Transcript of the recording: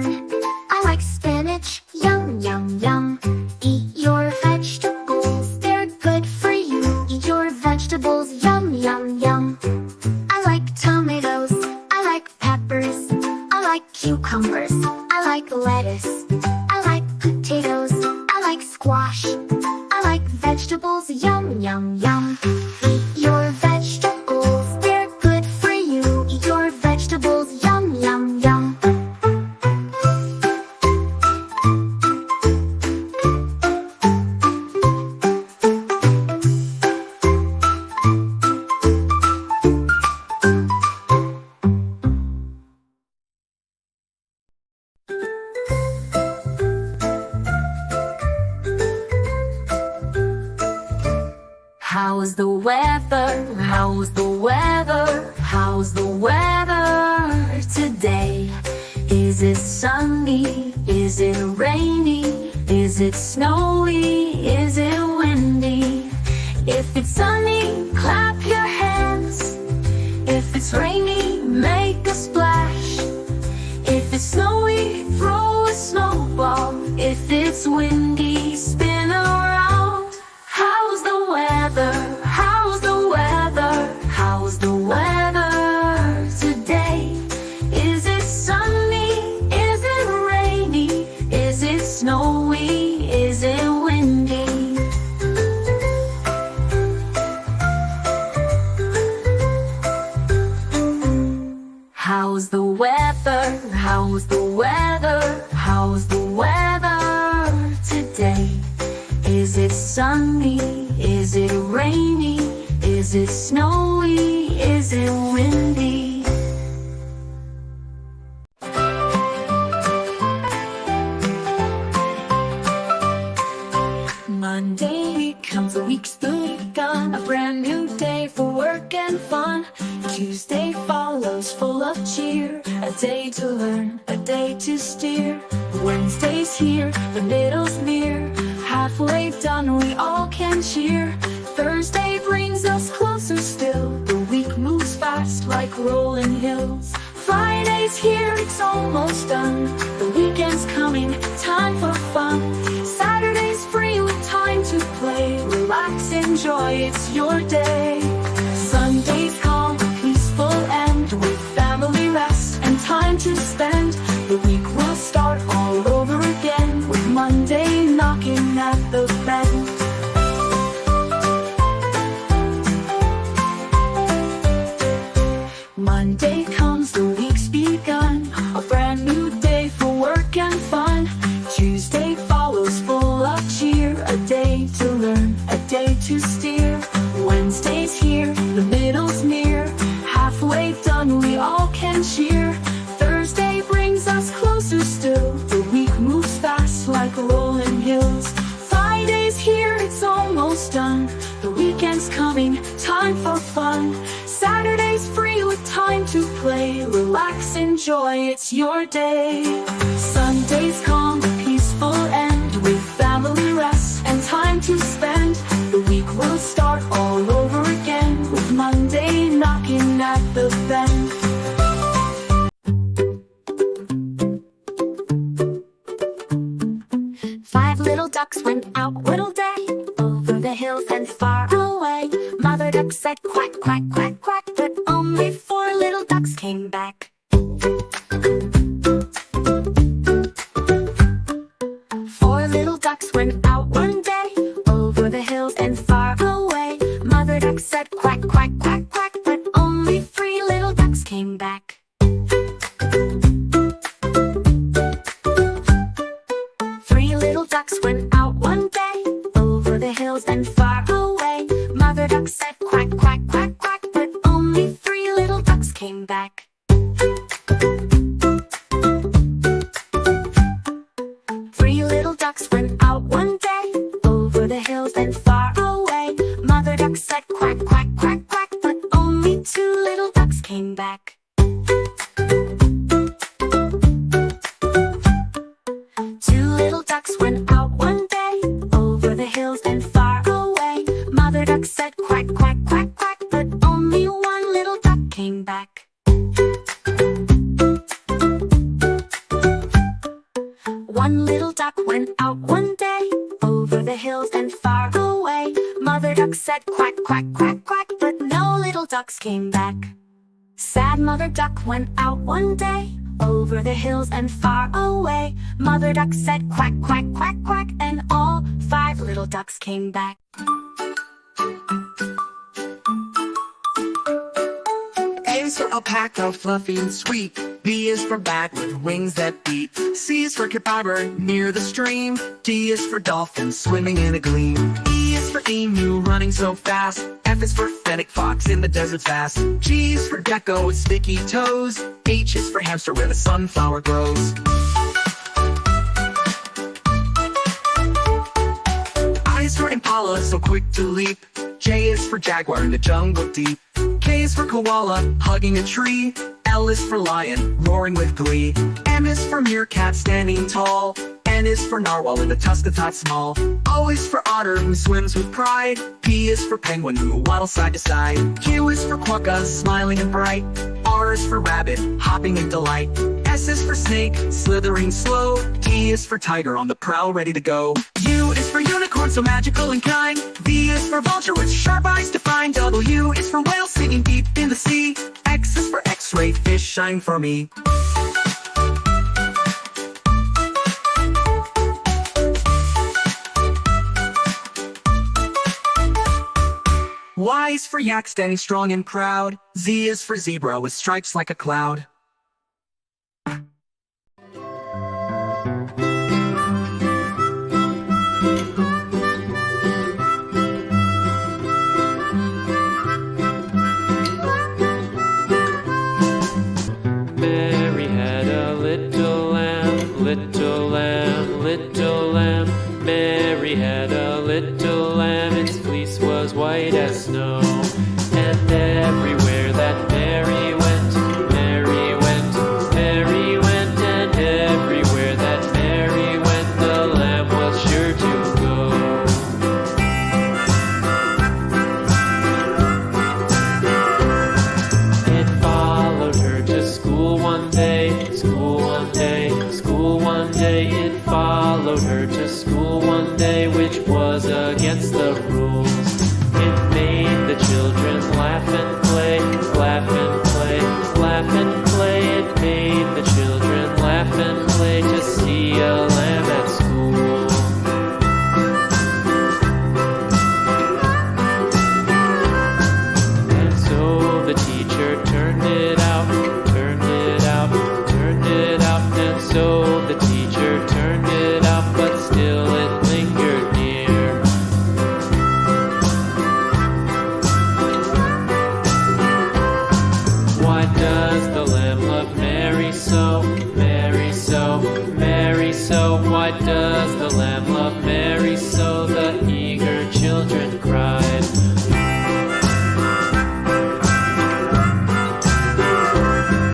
corn. I like spinach, yum, yum, yum. Eat your vegetables, they're good for you. Eat your vegetables, yum, yum, yum. I like tomatoes, I like peppers, I like cucumbers, I like lettuce, I like potatoes, I like squash, I like vegetables, yum, yum, yum. Eat your vegetables, they're good for you. Eat your vegetables, yum, yum, yum. How's the weather? How's the weather? How's the weather today? Is it sunny? Is it rainy? Is it snowy? Is it windy? If it's sunny, clap your hands. If it's rainy, make a splash. If it's snowy, throw a snowball. If it's windy, spin around. How's the weather? How's the weather? How's the weather today? Is it sunny? Is it rainy? Is it snowy? Is it windy? How's the weather? How's the weather? How's the weather today? Is it sunny? Is it rainy? Is it snowy? Is it windy? Monday comes, the week's begun, a brand new day for work and fun. Tuesday follows, full of cheer, a day to learn, a day to steer. Wednesday's here, the middle's near, halfway done we all can cheer. Thursday brings us closer still, the week moves fast like rolling hills. Friday's here, it's almost done, the weekend's coming, time for fun. Saturday's free with time to play, relax, enjoy, it's your day. Sunday's calm, a peaceful end, with family rest and time to spend. The week will start all over again, with Monday knocking at the bend. Monday comes, the week's begun, a brand new day for work and fun. Tuesday follows, full of cheer, a day to learn, a day to steer. Wednesday's here, the middle's near, halfway done we all can cheer. Thursday brings us closer still, the week moves fast like rolling hills. Friday's here, it's almost done, the weekend's coming, time for fun. Saturday's free with time to play, relax, enjoy, it's your day. Sunday's calm, a peaceful end, with family rest and time to spend. The week will start all over again, with Monday knocking at the bend. Five little ducks went out one day, over the hills and far away. Mother duck said quack, quack, quack, quack, but only four little ducks came back. Four little ducks went out one day, over the hills and far away. Mother duck said quack, quack, quack, quack, but only three little ducks came back. Three little ducks went out one day, over the hills and far away. Mother duck said quack, quack, quack, quack, but only three little ducks came back. Three little ducks went out one day, duck went out one day, over the hills and far away. Mother duck said quack, quack, quack, quack, but no little ducks came back. Sad mother duck went out one day, over the hills and far away. Mother duck said quack, quack, quack, quack, and all 5 little ducks came back. A is for alpaca, fluffy and sweet. B is for bat with wings that beat. C is for capybara near the stream. D is for dolphin swimming in a gleam. E is for emu running so fast. F is for fennec fox in the desert's vast. G is for gecko with sticky toes. H is for hamster where the sunflower grows. I is for impala so quick to leap. J is for jaguar in the jungle deep. K is for koala hugging a tree. L is for lion roaring with glee. M is for meerkat standing tall. N is for narwhal in the tusk-a-tot small. O is for otter who swims with pride. P is for penguin who waddles side to side. Q is for quokka smiling and bright. R is for rabbit hopping in delight. S is for snake slithering slow. T is for tiger on the prowl ready to go. U is for unicorn so magical and kind. V is for vulture with sharp eyes to find. W is for whale singing deep in the sea. X is for x-ray fish shine for me. Y is for yak standing strong and proud. Z is for zebra with stripes like a cloud. Mary had a little lamb, little lamb, little lamb. Mary had a little lamb, its fleece was white as snow. And everywhere that Mary went, Mary went, Mary went. And everywhere that Mary went, the lamb was sure to go. It followed her to school one day, school one day, school one day. It followed her to school one day, which was against the rules. It made the children laugh and play, laugh and play, laugh and play. It made the children laugh and play to see a